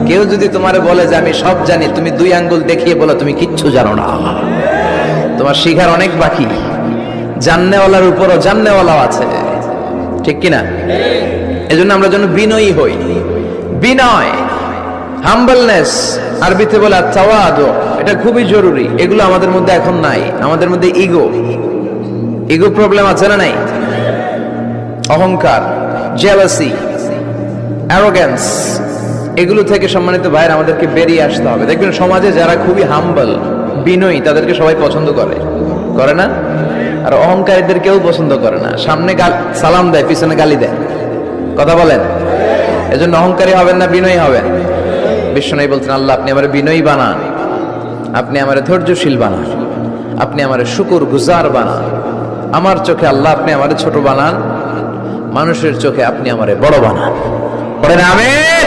কেউ যদি তোমারে বলে যে আমি সব জানি, তুমি দুই আঙ্গুল দেখিয়ে বলো তুমি কিচ্ছু জানো না। তোমার শিখার অনেক বাকি। জাননেওয়ালার উপরও জাননেওয়ালাও আছে, ঠিক কিনা? এজন্য আমরা যেন বিনয়ী হই। বিনয়, হাম্বলনেস, আরবিতে বলে তাওয়াদু, এটা খুবই জরুরি। এগুলো আমাদের মধ্যে এখন নাই। আমাদের মধ্যে ইগো প্রবলেম আছে না নাই? অহংকার, জেলাসি, অ্যারোগেন্স, এগুলো থেকে সম্মানিত ভাইয়ের আমাদেরকে বেরিয়ে আসতে হবে। দেখবেন সমাজে যারা খুবই হাম্বল, বিনয়ী, তাদেরকে সবাই পছন্দ করে না? আর অহংকারীদের কেউ পছন্দ করে না। সামনে সালাম দেয়, পিছনে গালি দেয়। কথা বলেন। এজন্য অহংকারী হবেন না, বিনয়ী হবেন। বিশ্বনবী বলছেন, আল্লাহ আপনি আমার বিনয়ী বানান, আপনি আমার ধৈর্যশীল বানান, আপনি আমার শুকর গুজার বানান। আমার চোখে আল্লাহ আপনি আমার ছোট বানান, মানুষের চোখে আপনি আমারে বড় বানান। পড়েন আমিন।